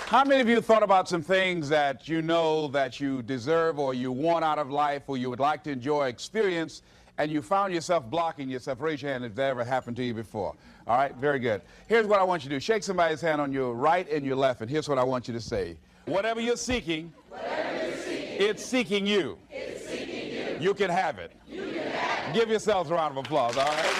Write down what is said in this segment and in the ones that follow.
How many of you thought about some things that you know that you deserve or you want out of life or you would like to enjoy, experience, and you found yourself blocking yourself? Raise your hand if that ever happened to you before. All right, very good. Here's what I want you to do. Shake somebody's hand on your right and your left, and here's what I want you to say. Whatever you're seeking, it's seeking you. It's seeking you. You can have it. You can have it. Give yourselves a round of applause, all right?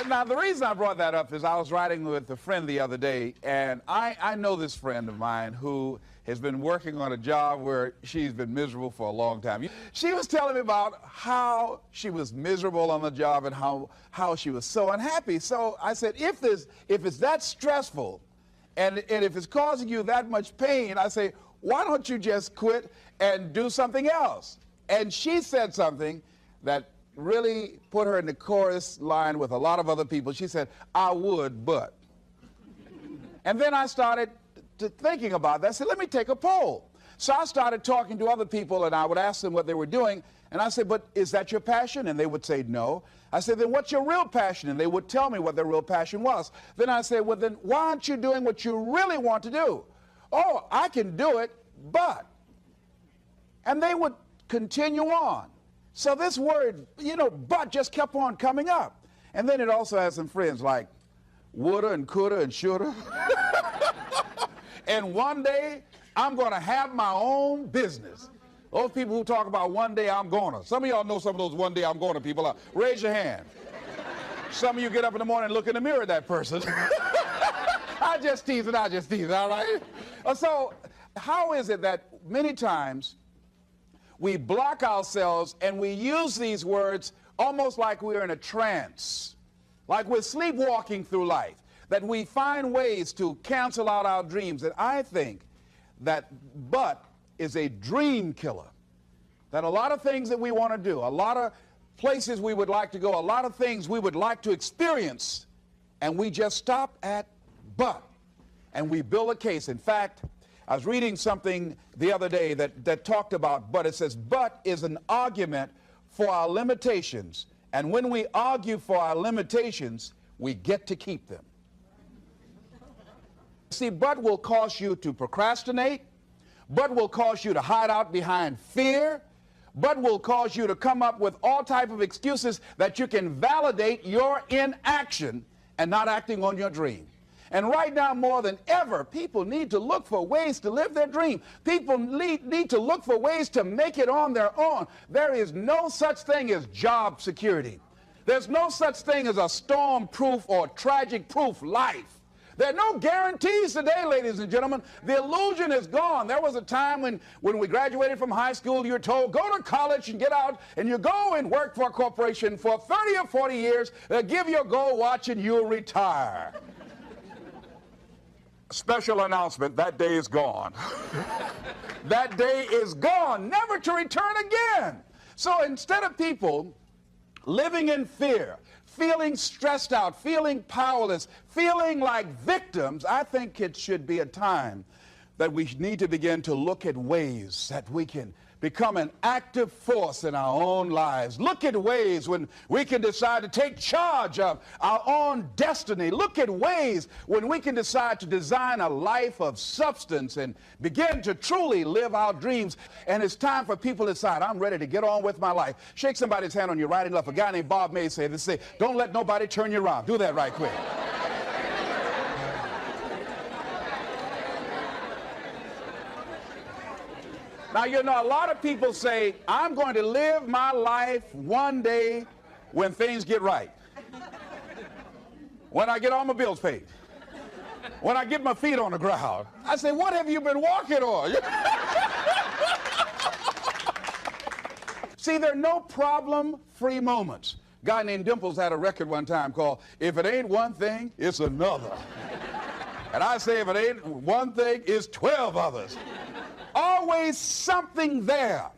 Now, the reason I brought that up is I was riding with a friend the other day, and I know this friend of mine who has been working on a job where she's been miserable for a long time. She was telling me about how she was miserable on the job and how she was so unhappy. So I said, if it's that stressful and if it's causing you that much pain, I say, why don't you just quit and do something else? And she said something that really put her in the chorus line with a lot of other people. She said, I would, but. And then I started thinking about that. I said, let me take a poll. So I started talking to other people, and I would ask them what they were doing. And I said, but is that your passion? And they would say no. I said, then what's your real passion? And they would tell me what their real passion was. Then I said, well, then why aren't you doing what you really want to do? Oh, I can do it, but. And they would continue on. So this word, but just kept on coming up. And then it also has some friends like woulda and coulda and shoulda. And one day, I'm going to have my own business. Those people who talk about one day I'm gonna. Some of y'all know some of those one day I'm gonna people. Raise your hand. Some of you get up in the morning and look in the mirror at that person. I just tease it, all right? So how is it that many times we block ourselves and we use these words almost like we're in a trance, like we're sleepwalking through life, that we find ways to cancel out our dreams? And I think that but is a dream killer, that a lot of things that we want to do, a lot of places we would like to go, a lot of things we would like to experience, and we just stop at but, and we build a case. In fact, I was reading something the other day that talked about but. It says, but is an argument for our limitations. And when we argue for our limitations, we get to keep them. See, but will cause you to procrastinate. But will cause you to hide out behind fear. But will cause you to come up with all type of excuses that you can validate your inaction and not acting on your dream. And right now, more than ever, people need to look for ways to live their dream. People need to look for ways to make it on their own. There is no such thing as job security. There's no such thing as a storm-proof or tragic-proof life. There are no guarantees today, ladies and gentlemen. The illusion is gone. There was a time when we graduated from high school, you were told, go to college and get out, and you go and work for a corporation for 30 or 40 years, give your gold watch, and you'll retire. Special announcement, that day is gone. That day is gone, never to return again. So instead of people living in fear, feeling stressed out, feeling powerless, feeling like victims, I think it should be a time that we need to begin to look at ways that we can become an active force in our own lives. Look at ways when we can decide to take charge of our own destiny. Look at ways when we can decide to design a life of substance and begin to truly live our dreams. And it's time for people to decide, I'm ready to get on with my life. Shake somebody's hand on your right and left. A guy named Bob May said, don't let nobody turn you around. Do that right quick. Now, a lot of people say, I'm going to live my life one day when things get right. When I get all my bills paid. When I get my feet on the ground. I say, what have you been walking on? See, there are no problem-free moments. A guy named Dimples had a record one time called, If It Ain't One Thing, It's Another. And I say, if it ain't one thing, it's 12 others. Always something there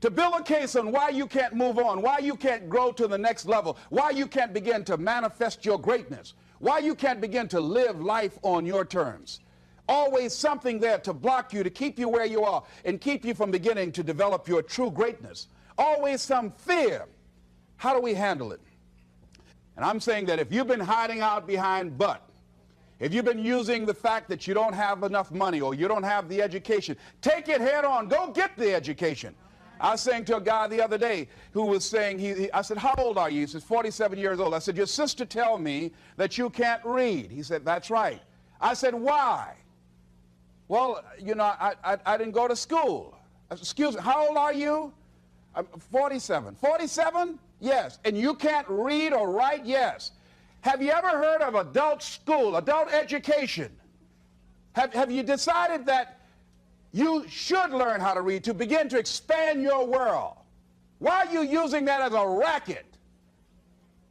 to build a case on why you can't move on, why you can't grow to the next level, why you can't begin to manifest your greatness, why you can't begin to live life on your terms. Always something there to block you, to keep you where you are, and keep you from beginning to develop your true greatness. Always some fear How do we handle it? And I'm saying that if you've been hiding out behind but, if you've been using the fact that you don't have enough money or you don't have the education, take it head on. Go get the education. I was saying to a guy the other day who was saying, I said, how old are you? He says, 47 years old. I said, your sister tell me that you can't read. He said, that's right. I said, why? Well, you know, I didn't go to school. I said, excuse me, how old are you? I'm 47. 47? Yes. And you can't read or write? Yes. Have you ever heard of adult school, adult education? Have you decided that you should learn how to read to begin to expand your world? Why are you using that as a racket?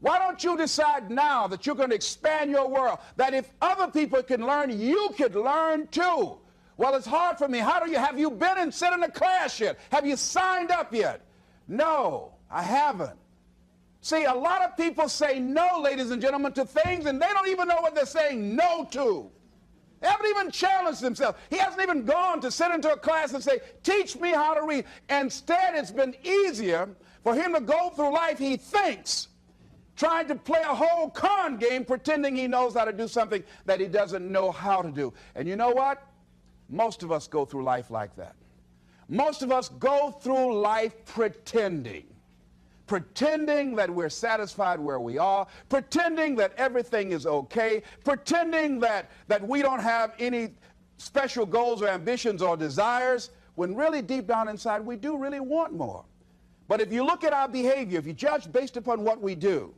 Why don't you decide now that you're going to expand your world, that if other people can learn, you could learn too? Well, it's hard for me. Have you been and sit in a class yet? Have you signed up yet? No, I haven't. See, a lot of people say no, ladies and gentlemen, to things, and they don't even know what they're saying no to. They haven't even challenged themselves. He hasn't even gone to sit into a class and say, teach me how to read. Instead, it's been easier for him to go through life, he thinks, trying to play a whole con game, pretending he knows how to do something that he doesn't know how to do. And you know what? Most of us go through life like that. Most of us go through life pretending that we're satisfied where we are, pretending that everything is okay, pretending that we don't have any special goals or ambitions or desires, when really deep down inside we do really want more. But if you look at our behavior, if you judge based upon what we do,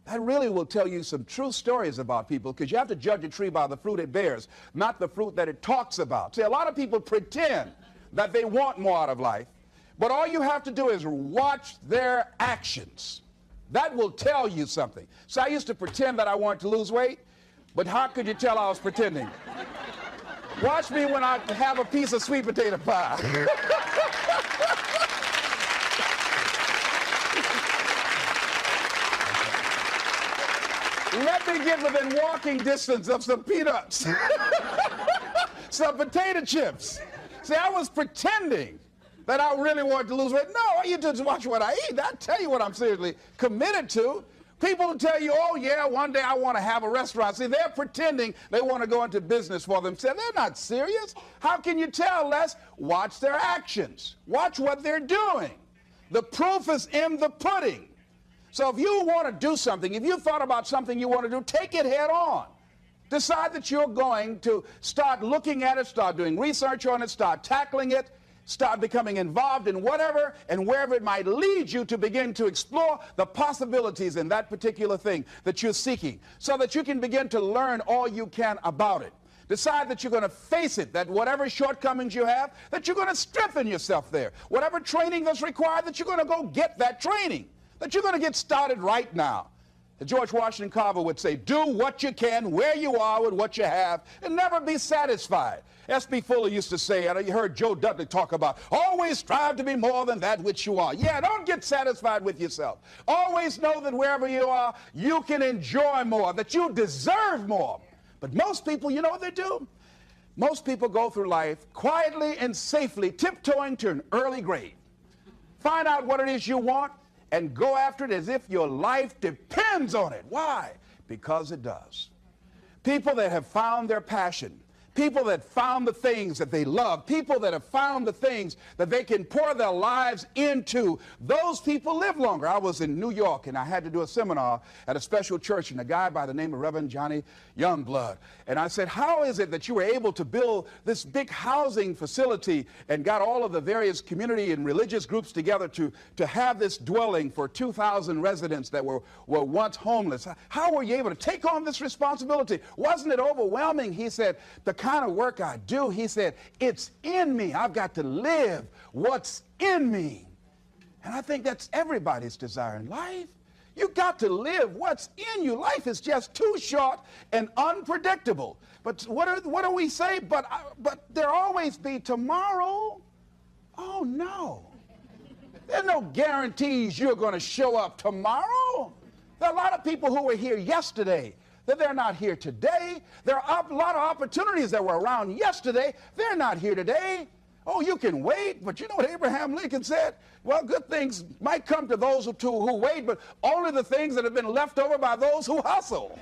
that really will tell you some true stories about people, because you have to judge a tree by the fruit it bears, not the fruit that it talks about. See, a lot of people pretend that they want more out of life, but all you have to do is watch their actions. That will tell you something. So I used to pretend that I wanted to lose weight, but how could you tell I was pretending? Watch me when I have a piece of sweet potato pie. Let me get within walking distance of some peanuts, some potato chips. See, I was pretending that I really wanted to lose weight. No, all you do is watch what I eat. I'll tell you what I'm seriously committed to. People will tell you, oh, yeah, one day I want to have a restaurant. See, they're pretending they want to go into business for themselves. They're not serious. How can you tell, Les? Watch their actions. Watch what they're doing. The proof is in the pudding. So if you want to do something, if you thought about something you want to do, take it head on. Decide that you're going to start looking at it, start doing research on it, start tackling it, start becoming involved in whatever and wherever it might lead you to begin to explore the possibilities in that particular thing that you're seeking, so that you can begin to learn all you can about it. Decide that you're going to face it, that whatever shortcomings you have, that you're going to strengthen yourself there. Whatever training that's required, that you're going to go get that training, that you're going to get started right now. George Washington Carver would say, do what you can, where you are with what you have, and never be satisfied. S.B. Fuller used to say, and you heard Joe Dudley talk about, always strive to be more than that which you are. Yeah, don't get satisfied with yourself. Always know that wherever you are, you can enjoy more, that you deserve more. But most people, you know what they do? Most people go through life quietly and safely, tiptoeing to an early grave. Find out what it is you want, and go after it as if your life depends on it. Why? Because it does. People that have found their passion, people that found the things that they love, people that have found the things that they can pour their lives into, those people live longer. I was in New York, and I had to do a seminar at a special church, and a guy by the name of Reverend Johnny Youngblood. And I said, how is it that you were able to build this big housing facility and got all of the various community and religious groups together to have this dwelling for 2,000 residents that were once homeless? How were you able to take on this responsibility? Wasn't it overwhelming? He said, the kind of work I do, he said, it's in me. I've got to live what's in me. And I think that's everybody's desire in life. You got to live what's in you. Life is just too short and unpredictable. But what do we say? But there always be tomorrow. Oh no. There's no guarantees you're going to show up tomorrow. There are a lot of people who were here yesterday that they're not here today. There are a lot of opportunities that were around yesterday. They're not here today. Oh, you can wait, but you know what Abraham Lincoln said? Well, good things might come to those who wait, but only the things that have been left over by those who hustle.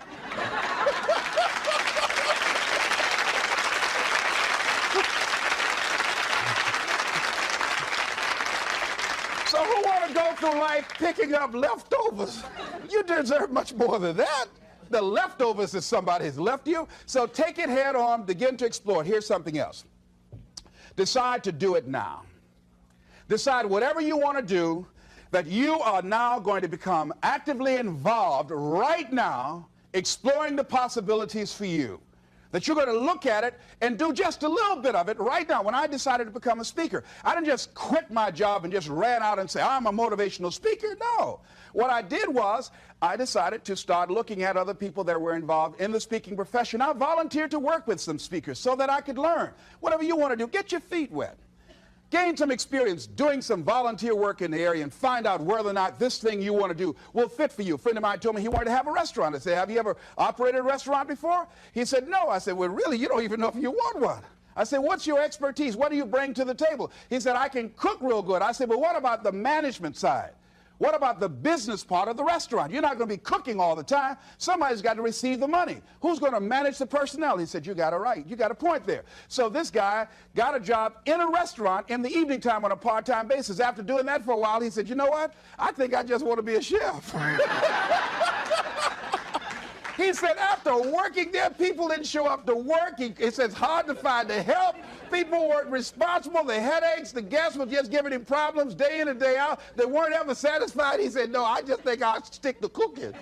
So who want to go through life picking up leftovers? You deserve much more than that. The leftovers that somebody has left you. So take it head on, begin to explore it. Here's something else. Decide to do it now. Decide whatever you want to do, that you are now going to become actively involved right now, exploring the possibilities for you. That you're going to look at it and do just a little bit of it right now. When I decided to become a speaker, I didn't just quit my job and just ran out and say, I'm a motivational speaker. No. What I did was I decided to start looking at other people that were involved in the speaking profession. I volunteered to work with some speakers so that I could learn. Whatever you want to do, get your feet wet. Gain some experience doing some volunteer work in the area and find out whether or not this thing you want to do will fit for you. A friend of mine told me he wanted to have a restaurant. I said, have you ever operated a restaurant before? He said, no. I said, well, really, you don't even know if you want one. I said, what's your expertise? What do you bring to the table? He said, I can cook real good. I said, well, what about the management side? What about the business part of the restaurant? You're not going to be cooking all the time. Somebody's got to receive the money. Who's going to manage the personnel? He said, you got it right. You got a point there. So this guy got a job in a restaurant in the evening time on a part-time basis. After doing that for a while, he said, you know what? I think I just want to be a chef. He said after working there, people didn't show up to work. He said it's hard to find the help. People weren't responsible. The headaches, the guests were just giving him problems day in and day out. They weren't ever satisfied. He said, no, I just think I'll stick to cooking.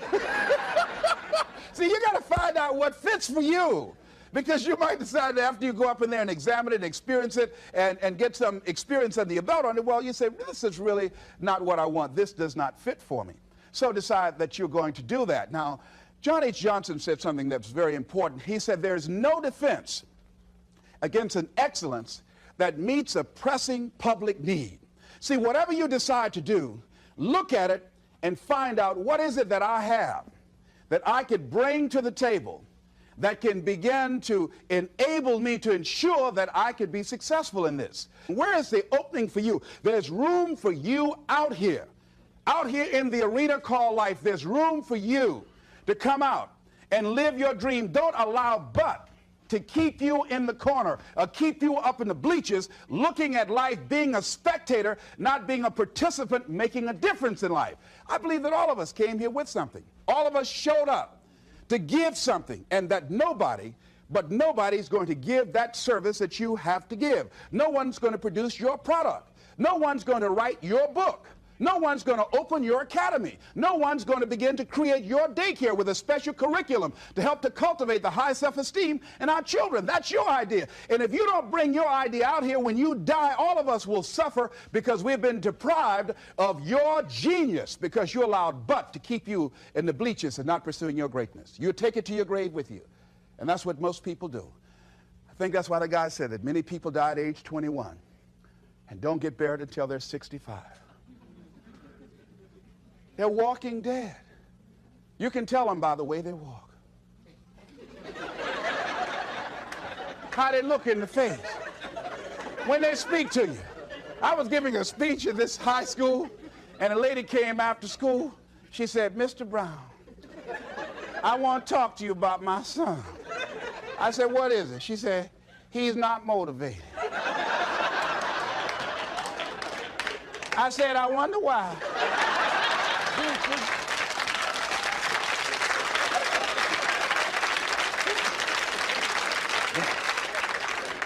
See, you got to find out what fits for you. Because you might decide that after you go up in there and examine it and experience it and get some experience under your belt on it, well, you say, this is really not what I want. This does not fit for me. So decide that you're going to do that. Now, John H. Johnson said something that's very important. He said, there's no defense against an excellence that meets a pressing public need. See, whatever you decide to do, look at it and find out what is it that I have that I could bring to the table that can begin to enable me to ensure that I could be successful in this. Where is the opening for you? There's room for you out here in the arena called life. There's room for you to come out and live your dream. Don't allow but to keep you in the corner, or keep you up in the bleachers, looking at life, being a spectator, not being a participant, making a difference in life. I believe that all of us came here with something. All of us showed up to give something, and that nobody's going to give that service that you have to give. No one's going to produce your product. No one's going to write your book. No one's going to open your academy. No one's going to begin to create your daycare with a special curriculum to help to cultivate the high self-esteem in our children. That's your idea. And if you don't bring your idea out here, when you die, all of us will suffer because we've been deprived of your genius because you allowed but to keep you in the bleachers and not pursuing your greatness. You take it to your grave with you. And that's what most people do. I think that's why the guy said that many people die at age 21 and don't get buried until they're 65. They're walking dead. You can tell them by the way they walk. How they look in the face. When they speak to you. I was giving a speech at this high school, and a lady came after school. She said, Mr. Brown, I want to talk to you about my son. I said, what is it? She said, he's not motivated. I said, I wonder why.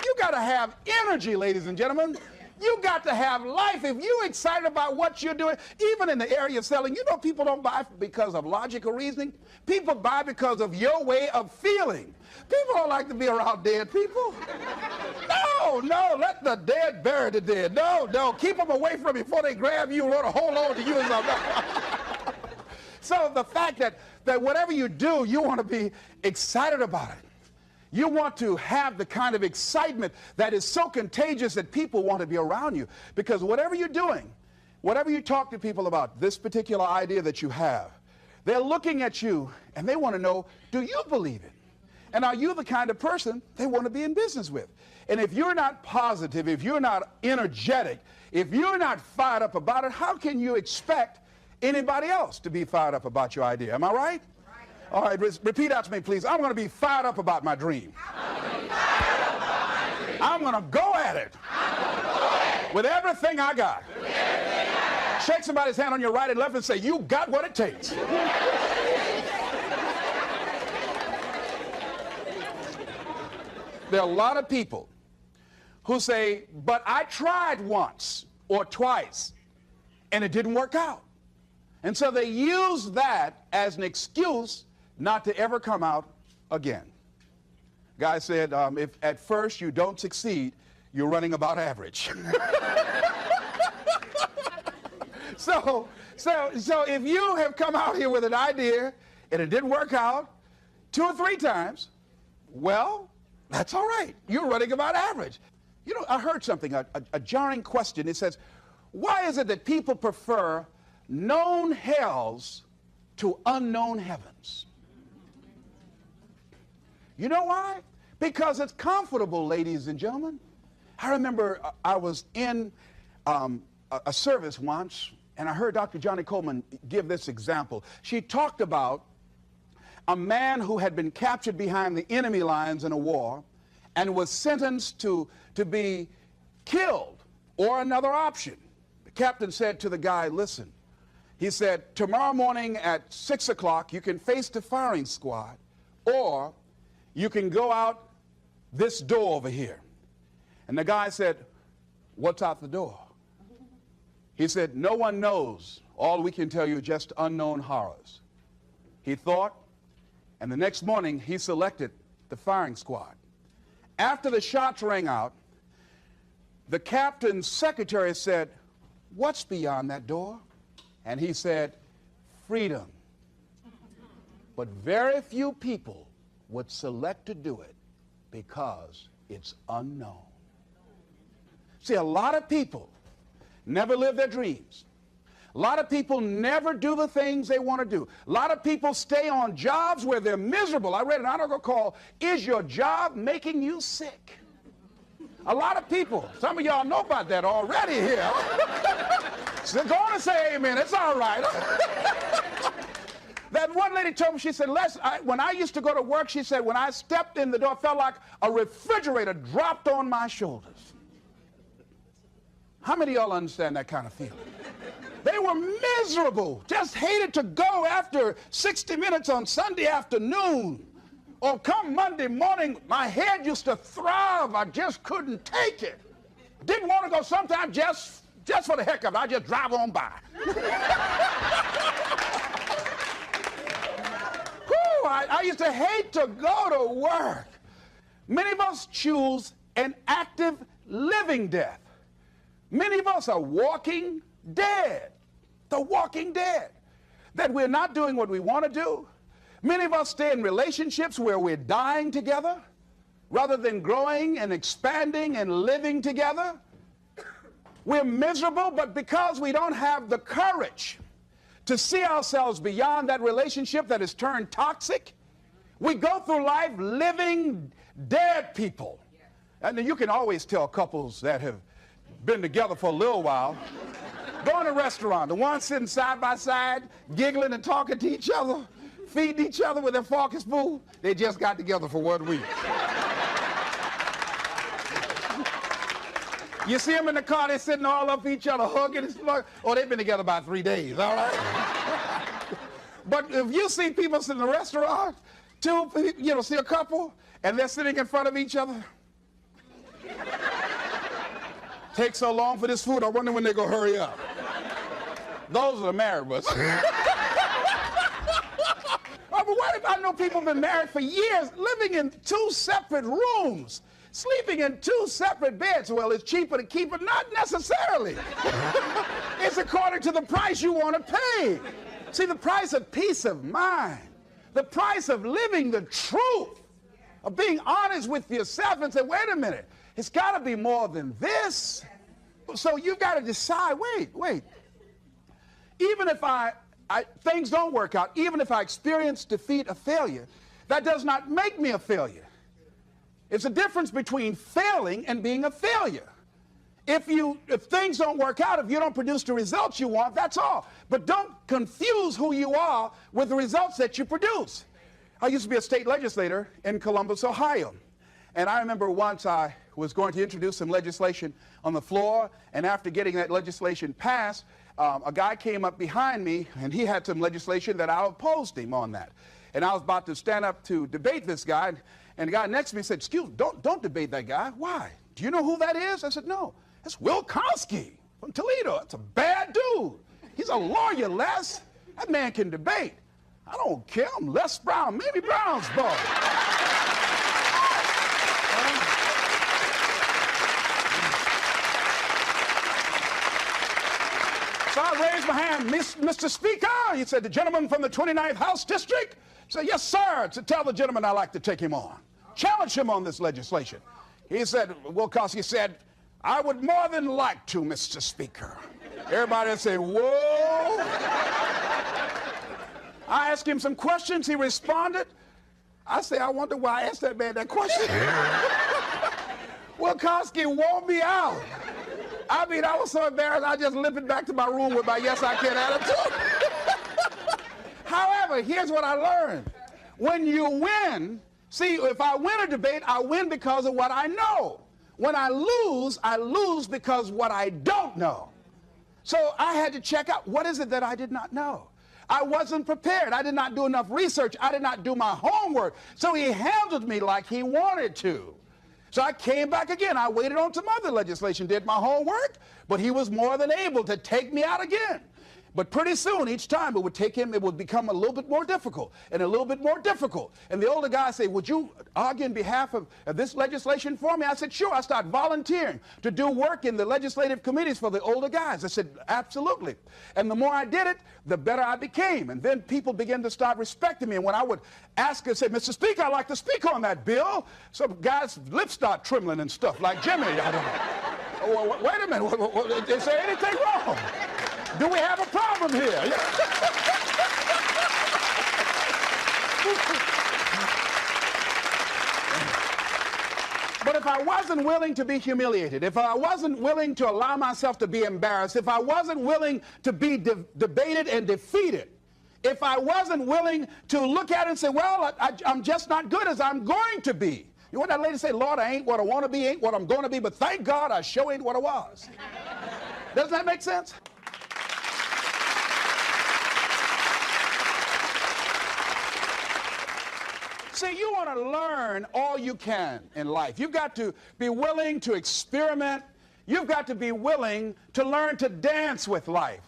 You got to have energy, ladies and gentlemen. You got to have life. If you're excited about what you're doing, even in the area of selling, you know people don't buy because of logical reasoning. People buy because of your way of feeling. People don't like to be around dead people. No, let the dead bury the dead. No, keep them away from you before they grab you and want to hold on to you or something. So the fact that whatever you do, you want to be excited about it. You want to have the kind of excitement that is so contagious that people want to be around you. Because whatever you're doing, whatever you talk to people about, this particular idea that you have, they're looking at you and they want to know, do you believe it? And are you the kind of person they want to be in business with? And if you're not positive, if you're not energetic, if you're not fired up about it, how can you expect anybody else to be fired up about your idea? Am I right? All right, repeat after me, please. I'm going to be fired up about my dream. I'm going to go at it with everything I got. Shake somebody's hand on your right and left and say, you got what it takes. There are a lot of people who say, but I tried once or twice and it didn't work out. And so they use that as an excuse not to ever come out again. Guy said, if at first you don't succeed, you're running about average. So if you have come out here with an idea and it didn't work out 2 or 3 times, well, that's all right. You're running about average. You know, I heard something, a jarring question. It says, why is it that people prefer known hells to unknown heavens? You know why? Because it's comfortable, ladies and gentlemen. I remember I was in a service once, and I heard Dr. Johnny Coleman give this example. She talked about a man who had been captured behind the enemy lines in a war and was sentenced to be killed or another option. The captain said to the guy, listen, he said, tomorrow morning at 6 o'clock, you can face the firing squad, or you can go out this door over here. And the guy said, what's out the door? He said, no one knows. All we can tell you is just unknown horrors. He thought, and the next morning he selected the firing squad. After the shots rang out, the captain's secretary said, what's beyond that door? And he said, freedom. But very few people would select to do it because it's unknown. See, a lot of people never live their dreams. A lot of people never do the things they want to do. A lot of people stay on jobs where they're miserable. I read an article called, Is Your Job Making You Sick? A lot of people, some of y'all know about that already here. So go on and say amen, it's all right. That one lady told me, she said, when I used to go to work, she said, when I stepped in the door, it felt like a refrigerator dropped on my shoulders. How many of y'all understand that kind of feeling? They were miserable, just hated to go after 60 minutes on Sunday afternoon. Or come Monday morning, my head used to throb. I just couldn't take it. Didn't want to go sometimes just for the heck of it. I just drive on by. I used to hate to go to work. Many of us choose an active living death. Many of us are walking dead. The walking dead. That we're not doing what we want to do. Many of us stay in relationships where we're dying together rather than growing and expanding and living together. We're miserable, but because we don't have the courage to see ourselves beyond that relationship that has turned toxic, we go through life living dead people. And you can always tell couples that have been together for a little while. Go in a restaurant, the ones sitting side by side, giggling and talking to each other, feeding each other with their fork and spoon, they just got together for 1 week. You see them in the car, they're sitting all up each other, hugging and slugging. Oh, they've been together about 3 days, all right? But if you see people sitting in a restaurant, see a couple, and they're sitting in front of each other. Takes so long for this food, I wonder when they're going to hurry up. Those are the married ones. But what if I know people have been married for years, living in 2 separate rooms, sleeping in 2 separate beds? Well, it's cheaper to keep it. Not necessarily. It's according to the price you want to pay. See, the price of peace of mind, the price of living the truth, of being honest with yourself and say, wait a minute, it's got to be more than this. So you've got to decide, wait. Even if things don't work out, even if I experience defeat or failure, That does not make me a failure. It's a difference between failing and being a failure. If things don't work out, if you don't produce the results you want, that's all. But don't confuse who you are with the results that you produce. I used to be a state legislator in Columbus, Ohio. And I remember once I was going to introduce some legislation on the floor, and after getting that legislation passed, a guy came up behind me, and he had some legislation that I opposed him on that. And I was about to stand up to debate this guy, and the guy next to me said, "Excuse me, don't debate that guy. Why? Do you know who that is?" I said, "No. That's Will Kosky from Toledo. That's a bad dude. He's a lawyer, Les. That man can debate." "I don't care. I'm Les Brown, Mamie Brown's boy." So I raised my hand. "Mr. Speaker," he said, "the gentleman from the 29th House District." I said, "Yes, sir. To tell the gentleman I'd like to take him on. Challenge him on this legislation." He said, Will Kosky said, "I would more than like to, Mr. Speaker." Everybody would say, "Whoa." I asked him some questions. He responded. I say, "I wonder why I asked that man that question." Will Kosky wore me out. I mean, I was so embarrassed, I just limped back to my room with my "yes, I can" attitude. However, here's what I learned. When you win, see, if I win a debate, I win because of what I know. When I lose because what I don't know. So I had to check out, what is it that I did not know? I wasn't prepared. I did not do enough research. I did not do my homework. So he handled me like he wanted to. So I came back again. I waited on some other legislation, did my homework, but he was more than able to take me out again. But pretty soon, each time it would become a little bit more difficult and a little bit more difficult. And the older guy said, "Would you argue in behalf of this legislation for me?" I said, "Sure." I started volunteering to do work in the legislative committees for the older guys. I said, "Absolutely." And the more I did it, the better I became. And then people began to start respecting me. And when I would ask and say, "Mr. Speaker, I'd like to speak on that bill," some guys' lips start trembling and stuff, like Jimmy. I don't know. "Oh, wait a minute, is there anything wrong? Do we have a problem here?" But if I wasn't willing to be humiliated, if I wasn't willing to allow myself to be embarrassed, if I wasn't willing to be debated and defeated, if I wasn't willing to look at it and say, "Well, I'm just not good as I'm going to be." You know what that lady say? "Lord, I ain't what I want to be, ain't what I'm going to be, but thank God I sure ain't what I was." Doesn't that make sense? See, you want to learn all you can in life. You've got to be willing to experiment. You've got to be willing to learn to dance with life.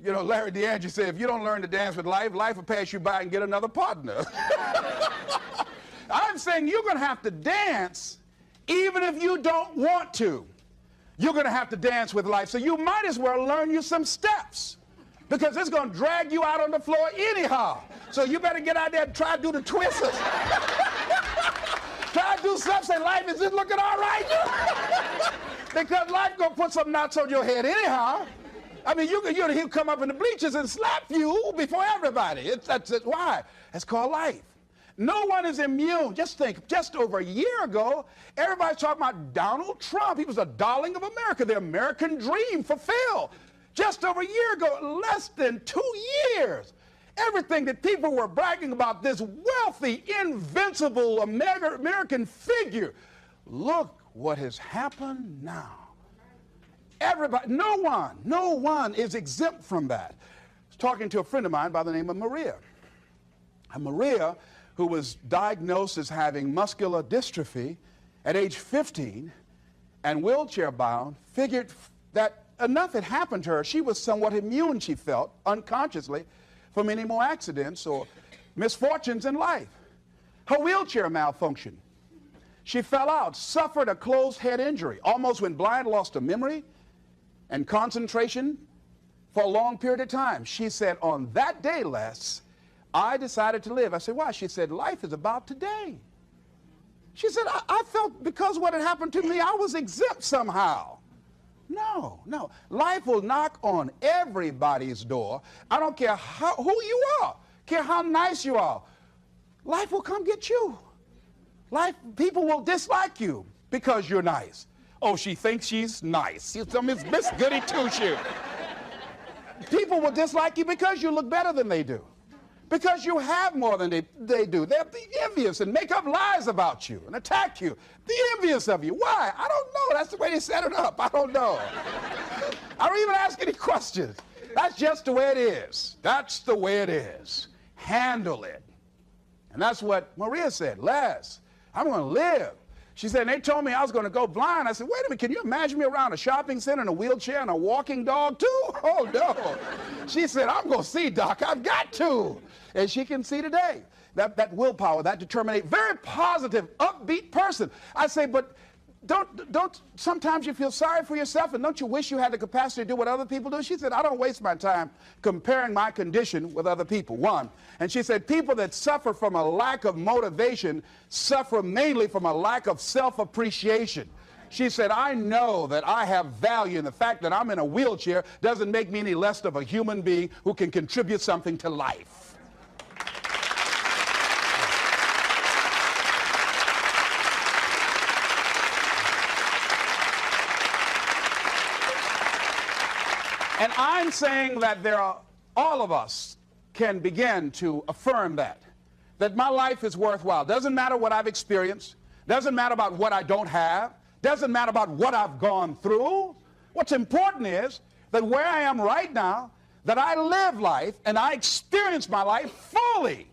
You know, Larry DeAndre said, if you don't learn to dance with life, life will pass you by and get another partner. I'm saying you're going to have to dance even if you don't want to. You're going to have to dance with life. So you might as well learn you some steps, because it's going to drag you out on the floor anyhow. So you better get out there and try to do the twisters. Try to do something, say, "Life, is this looking all right?" Because life going to put some knots on your head anyhow. I mean, he'll come up in the bleachers and slap you before everybody. That's why? That's called life. No one is immune. Just think, just over a year ago, everybody's talking about Donald Trump. He was a darling of America. The American dream fulfilled. Just over a year ago, less than 2 years, everything that people were bragging about, this wealthy, invincible American figure, look what has happened now. Everybody, no one is exempt from that. I was talking to a friend of mine by the name of Maria. And Maria, who was diagnosed as having muscular dystrophy at age 15 and wheelchair bound, figured that enough had happened to her. She was somewhat immune, she felt, unconsciously, from any more accidents or misfortunes in life. Her wheelchair malfunctioned. She fell out, suffered a closed head injury, almost went blind, lost her memory and concentration for a long period of time. She said, "On that day, Les, I decided to live." I said, "Why?" She said, "Life is about today." She said, I felt because what had happened to me, I was exempt somehow. No. Life will knock on everybody's door. I don't care who you are, care how nice you are. life will come get you. People will dislike you because you're nice. Oh, she thinks she's nice. She's some Miss Goody Two-Shoes. People will dislike you because you look better than they do. Because you have more than they do. They'll be envious and make up lies about you and attack you. Be envious of you. Why? I don't know. That's the way they set it up. I don't know. I don't even ask any questions. That's just the way it is. That's the way it is. Handle it. And that's what Maria said. Les, I'm going to live. She said, and they told me I was going to go blind. I said, wait a minute, can you imagine me around a shopping center in a wheelchair and a walking dog too? Oh, no. She said, I'm going to see, Doc. I've got to. And she can see today. That willpower, that determination, very positive, upbeat person. I say, but don't sometimes you feel sorry for yourself, and don't you wish you had the capacity to do what other people do? She said, I don't waste my time comparing my condition with other people, one. And she said, people that suffer from a lack of motivation suffer mainly from a lack of self-appreciation. She said, I know that I have value, and the fact that I'm in a wheelchair doesn't make me any less of a human being who can contribute something to life. And I'm saying that all of us can begin to affirm that my life is worthwhile. Doesn't matter what I've experienced. Doesn't matter about what I don't have. Doesn't matter about what I've gone through. What's important is that where I am right now, that I live life and I experience my life fully.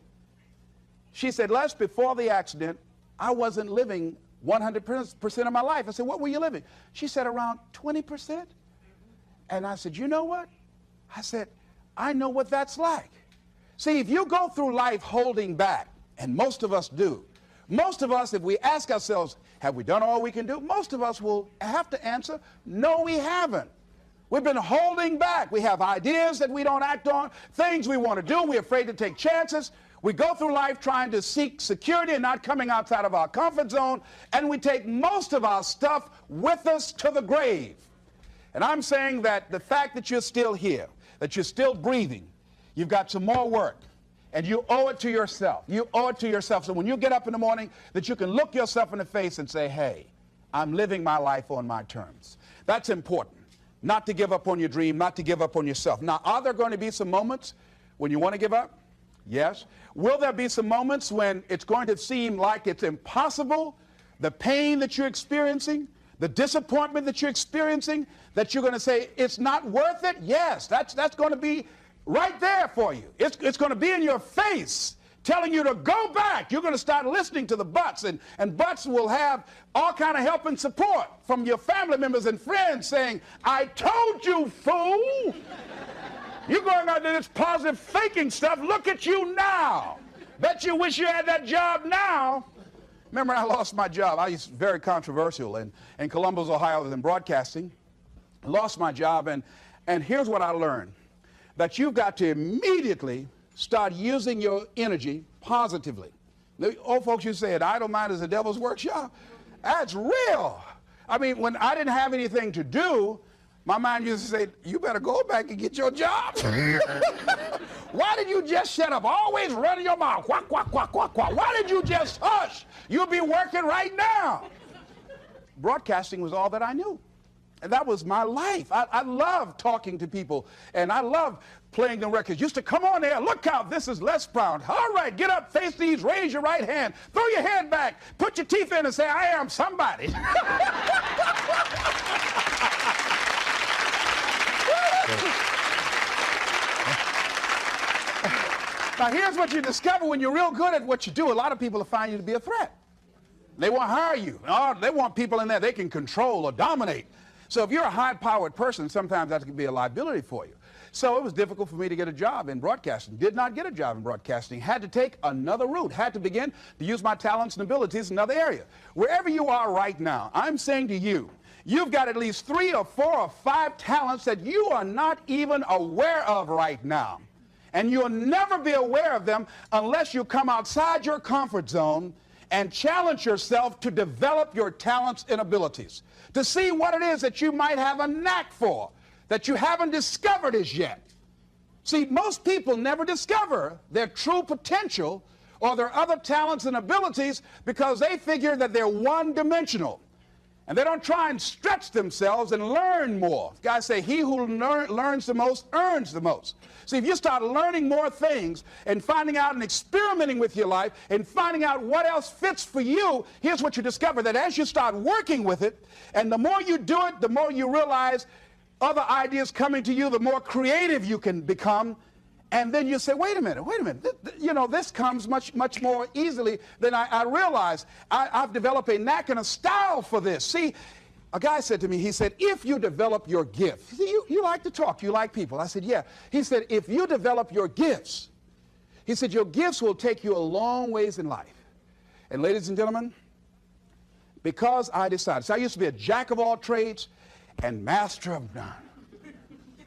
She said, Les, before the accident, I wasn't living 100% of my life. I said, what were you living? She said, around 20%. And I said, you know what? I said, I know what that's like. See, if you go through life holding back, and most of us do, most of us, if we ask ourselves, have we done all we can do? Most of us will have to answer, no, we haven't. We've been holding back. We have ideas that we don't act on, things we want to do. We're afraid to take chances. We go through life trying to seek security and not coming outside of our comfort zone, and we take most of our stuff with us to the grave. And I'm saying that the fact that you're still here, that you're still breathing, you've got some more work, and you owe it to yourself. You owe it to yourself. So when you get up in the morning, that you can look yourself in the face and say, hey, I'm living my life on my terms. That's important. Not to give up on your dream, not to give up on yourself. Now, are there going to be some moments when you want to give up? Yes. Will there be some moments when it's going to seem like it's impossible? The pain that you're experiencing, the disappointment that you're experiencing, that you're going to say, it's not worth it? Yes, that's going to be right there for you. It's going to be in your face, telling you to go back. You're going to start listening to the buts, and buts will have all kind of help and support from your family members and friends saying, I told you, fool. You're going out there this positive thinking stuff. Look at you now. Bet you wish you had that job now. Remember, I lost my job. I was very controversial in Columbus, Ohio. I was in broadcasting. Lost my job, and here's what I learned. That you've got to immediately start using your energy positively. The old folks used to say, an idle mind is the devil's workshop. That's real. I mean, when I didn't have anything to do, my mind used to say, you better go back and get your job. Why did you just shut up? Always running your mouth. Quack, quack, quack, quack, quack. Why did you just hush? You'll be working right now. Broadcasting was all that I knew. And that was my life. I love talking to people, and I love playing the records. Used to come on there, look out, this is Les Brown. All right, get up, face these, raise your right hand, throw your head back, put your teeth in and say, I am somebody. Now, here's what you discover when you're real good at what you do. A lot of people will find you to be a threat. They won't hire you. Oh, they want people in there they can control or dominate. So if you're a high-powered person, sometimes that can be a liability for you. So it was difficult for me to get a job in broadcasting. Did not get a job in broadcasting. Had to take another route. Had to begin to use my talents and abilities in another area. Wherever you are right now, I'm saying to you, you've got at least 3 or 4 or 5 talents that you are not even aware of right now. And you'll never be aware of them unless you come outside your comfort zone and challenge yourself to develop your talents and abilities, to see what it is that you might have a knack for, that you haven't discovered as yet. See, most people never discover their true potential or their other talents and abilities because they figure that they're one-dimensional. And they don't try and stretch themselves and learn more. Guys say, he who learns the most earns the most. See, if you start learning more things and finding out and experimenting with your life and finding out what else fits for you, here's what you discover, that as you start working with it, and the more you do it, the more you realize other ideas coming to you, the more creative you can become. And then you say, wait a minute. You know, this comes much more easily than I realized. I've developed a knack and a style for this. See, a guy said to me, he said, if you develop your gift, you like to talk, you like people. I said, yeah. He said, if you develop your gifts, he said, your gifts will take you a long ways in life. And ladies and gentlemen, because I decided, so I used to be a jack of all trades and master of none.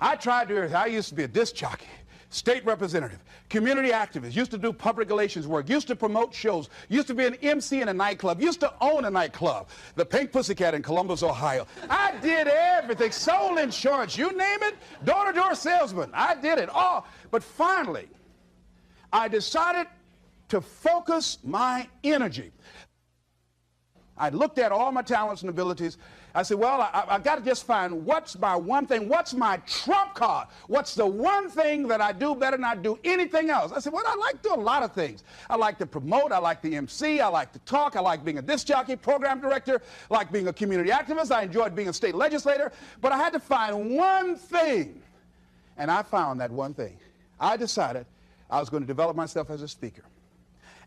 I tried to do everything. I used to be a disc jockey, state representative, community activist, used to do public relations work, used to promote shows, used to be an MC in a nightclub, used to own a nightclub, the Pink Pussycat in Columbus, Ohio. I did everything, sold insurance, you name it, door-to-door salesman. I did it all. But finally, I decided to focus my energy. I looked at all my talents and abilities. I said, well, I've got to just find what's my one thing, what's my trump card, what's the one thing that I do better than I do anything else. I said, well, I like to do a lot of things. I like to promote, I like the MC, I like to talk, I like being a disc jockey, program director, I like being a community activist, I enjoyed being a state legislator, but I had to find one thing, and I found that one thing. I decided I was going to develop myself as a speaker.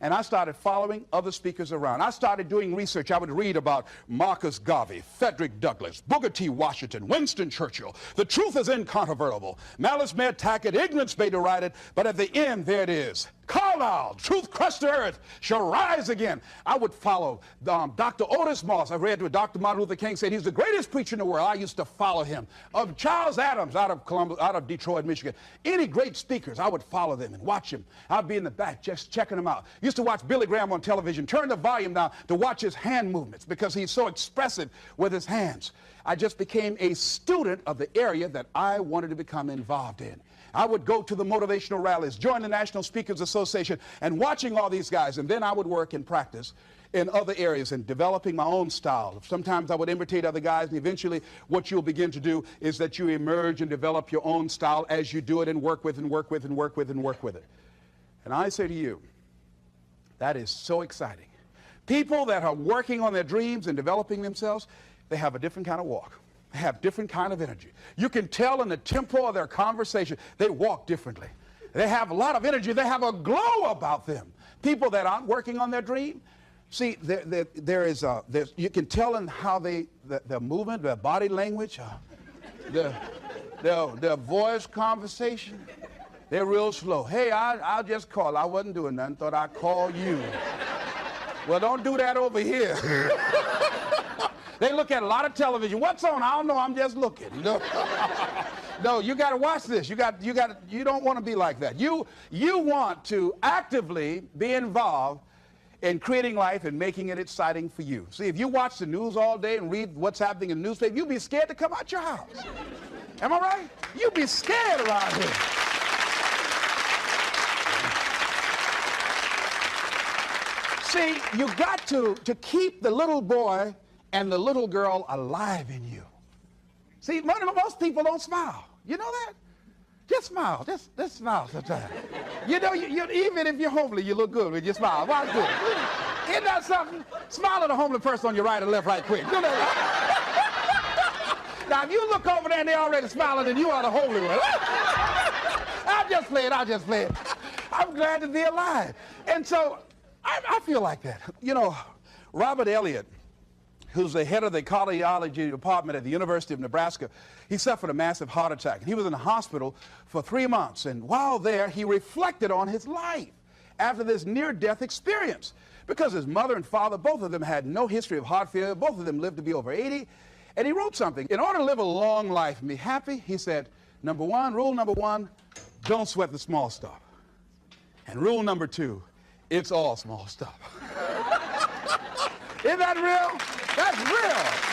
And I started following other speakers around. I started doing research. I would read about Marcus Garvey, Frederick Douglass, Booker T. Washington, Winston Churchill. The truth is incontrovertible. Malice may attack it, ignorance may deride it, but at the end, there it is. Carlyle, truth crushed to earth, shall rise again. I would follow Dr. Otis Moss. I read what Dr. Martin Luther King said. He's the greatest preacher in the world. I used to follow him. Of Charles Adams out of Detroit, Michigan. Any great speakers, I would follow them and watch them. I'd be in the back just checking them out. Used to watch Billy Graham on television, turn the volume down to watch his hand movements because he's so expressive with his hands. I just became a student of the area that I wanted to become involved in. I would go to the motivational rallies, join the National Speakers Association, and watching all these guys, and then I would work and practice in other areas and developing my own style. Sometimes I would imitate other guys, and eventually what you'll begin to do is that you emerge and develop your own style as you do it and work with and work with and work with and work with it. And I say to you, that is so exciting. People that are working on their dreams and developing themselves, they have a different kind of walk. They have different kind of energy. You can tell in the tempo of their conversation, they walk differently. They have a lot of energy. They have a glow about them. People that aren't working on their dream, see, you can tell in how their movement, their body language, their voice conversation, they're real slow. Hey, I'll just call. I wasn't doing nothing. Thought I'd call you. Well, don't do that over here. They look at a lot of television. What's on? I don't know. I'm just looking. You know? No, you got to watch this. You don't want to be like that. You want to actively be involved in creating life and making it exciting for you. See, if you watch the news all day and read what's happening in the newspaper, you'll be scared to come out your house. Am I right? You'll be scared around here. See, you got to keep the little boy and the little girl alive in you. See, most people don't smile. You know that? Just smile. Just smile sometimes. You know, even if you're homely, you look good when you smile. Well, good. Isn't that something? Smile at a homely person on your right or left right quick. You know that? Now, if you look over there and they're already smiling, then you are the holy one. I'll just play it. I'm glad to be alive. And so, I feel like that. You know, Robert Elliott, who's the head of the cardiology department at the University of Nebraska, he suffered a massive heart attack. He was in the hospital for 3 months, and while there, he reflected on his life after this near-death experience. Because his mother and father, both of them had no history of heart failure, both of them lived to be over 80, and he wrote something. In order to live a long life and be happy, he said, rule number one, don't sweat the small stuff. And rule number two, it's all small stuff. Isn't that real? That's real.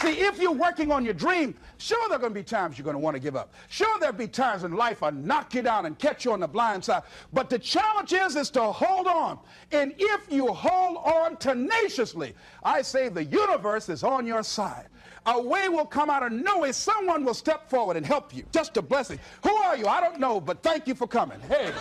See, if you're working on your dream, sure there are going to be times you're going to want to give up. Sure there'll be times in life I'll knock you down and catch you on the blind side. But the challenge is to hold on. And if you hold on tenaciously, I say the universe is on your side. A way will come out of nowhere. Someone will step forward and help you. Just a blessing. Who are you? I don't know, but thank you for coming. Hey.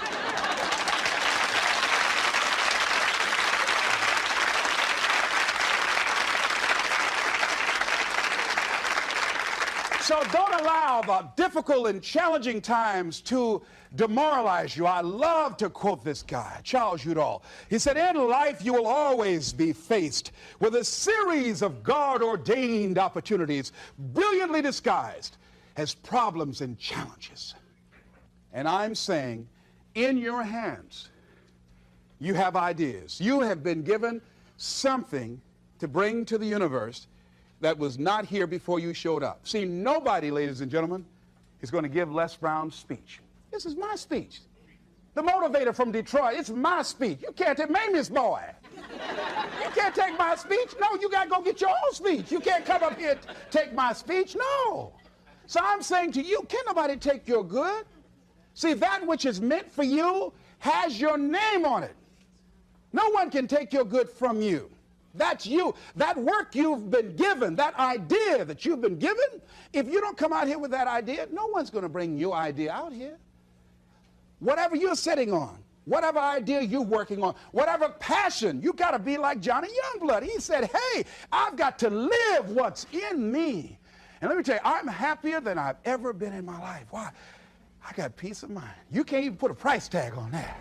So don't allow the difficult and challenging times to demoralize you. I love to quote this guy, Charles Udall. He said, in life you will always be faced with a series of God-ordained opportunities, brilliantly disguised as problems and challenges. And I'm saying, in your hands, you have ideas. You have been given something to bring to the universe that was not here before you showed up. See, nobody, ladies and gentlemen, is going to give Les Brown's speech. This is my speech. The motivator from Detroit, it's my speech. You can't take Mamie's boy. You can't take my speech. No, you got to go get your own speech. You can't come up here and take my speech. No. So I'm saying to you, can't nobody take your good? See, that which is meant for you has your name on it. No one can take your good from you. That's you. That work you've been given, that idea that you've been given, if you don't come out here with that idea, no one's going to bring your idea out here. Whatever you're sitting on, whatever idea you're working on, whatever passion, you got to be like Johnny Youngblood. He said, hey, I've got to live what's in me. And let me tell you, I'm happier than I've ever been in my life. Why? I got peace of mind. You can't even put a price tag on that.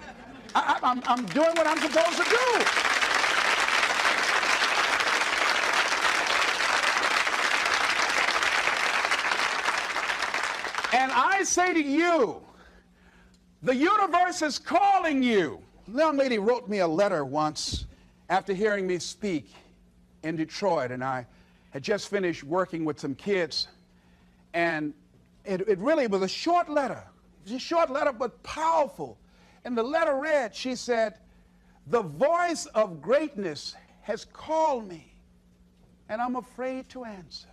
I'm doing what I'm supposed to do. And I say to you, the universe is calling you. A young lady wrote me a letter once after hearing me speak in Detroit, and I had just finished working with some kids, and it really was a short letter. It was a short letter, but powerful. And the letter read, she said, the voice of greatness has called me, and I'm afraid to answer.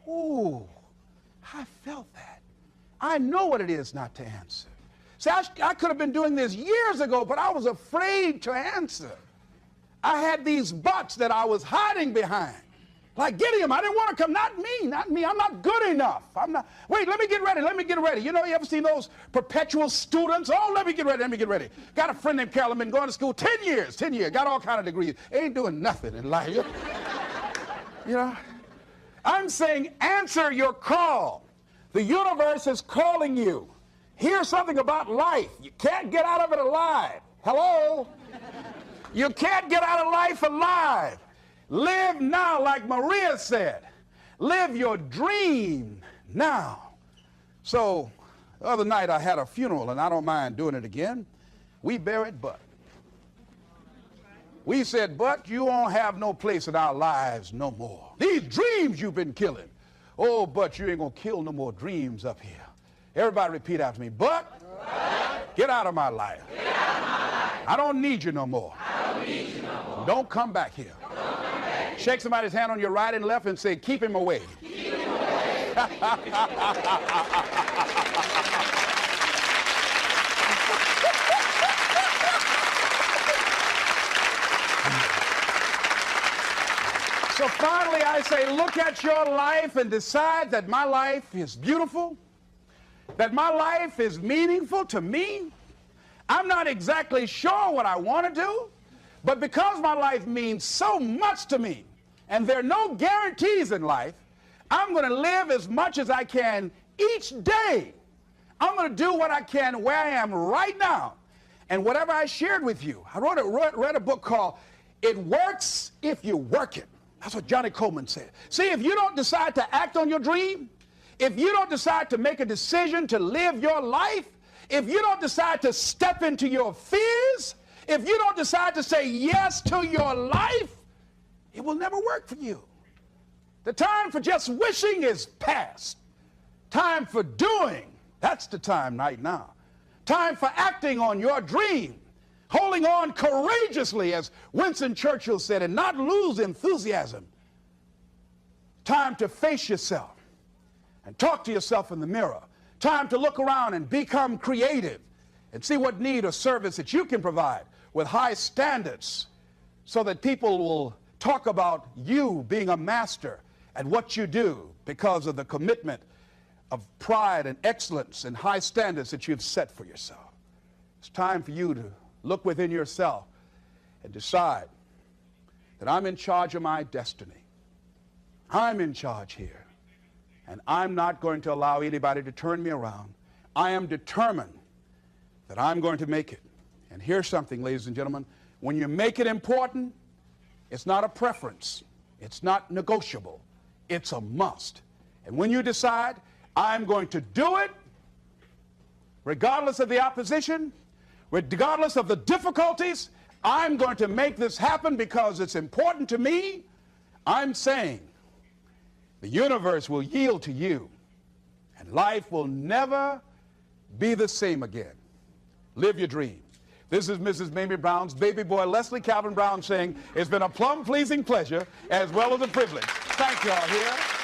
Ooh. I felt that. I know what it is not to answer. See, I could have been doing this years ago, but I was afraid to answer. I had these buts that I was hiding behind. Like Gideon, I didn't want to come. Not me. I'm not good enough. Wait, let me get ready. You know, you ever seen those perpetual students? Oh, let me get ready. Got a friend named Carolyn, been going to school 10 years, got all kind of degrees. Ain't doing nothing in life. You know? I'm saying answer your call. The universe is calling you. Here's something about life. You can't get out of it alive. Hello? You can't get out of life alive. Live now, like Maria said. Live your dream now. So, the other night I had a funeral, and I don't mind doing it again. We buried Bud. We said, but you won't have no place in our lives no more. These dreams you've been killing. Oh, but you ain't going to kill no more dreams up here. Everybody repeat after me. But get out of my life. I don't need you no more. Don't come back here. Shake somebody's hand on your right and left and say, keep him away. Keep him away. So finally I say, look at your life and decide that my life is beautiful, that my life is meaningful to me. I'm not exactly sure what I want to do, but because my life means so much to me, and there are no guarantees in life, I'm going to live as much as I can each day. I'm going to do what I can where I am right now. And whatever I shared with you, I read a book called It Works If You Work It. That's what Johnny Coleman said. See, if you don't decide to act on your dream, if you don't decide to make a decision to live your life, if you don't decide to step into your fears, if you don't decide to say yes to your life, it will never work for you. The time for just wishing is past. Time for doing, that's the time right now. Time for acting on your dream. Holding on courageously, as Winston Churchill said, and not lose enthusiasm. Time to face yourself and talk to yourself in the mirror. Time to look around and become creative and see what need or service that you can provide with high standards so that people will talk about you being a master at what you do because of the commitment of pride and excellence and high standards that you've set for yourself. It's time for you to look within yourself and decide that I'm in charge of my destiny. I'm in charge here, and I'm not going to allow anybody to turn me around. I am determined that I'm going to make it. And here's something, ladies and gentlemen, when you make it important, it's not a preference. It's not negotiable. It's a must. And when you decide, I'm going to do it, regardless of the opposition, regardless of the difficulties, I'm going to make this happen because it's important to me, I'm saying the universe will yield to you and life will never be the same again. Live your dream. This is Mrs. Mamie Brown's baby boy, Leslie Calvin Brown, saying it's been a plumb pleasing pleasure as well as a privilege. Thank you all here.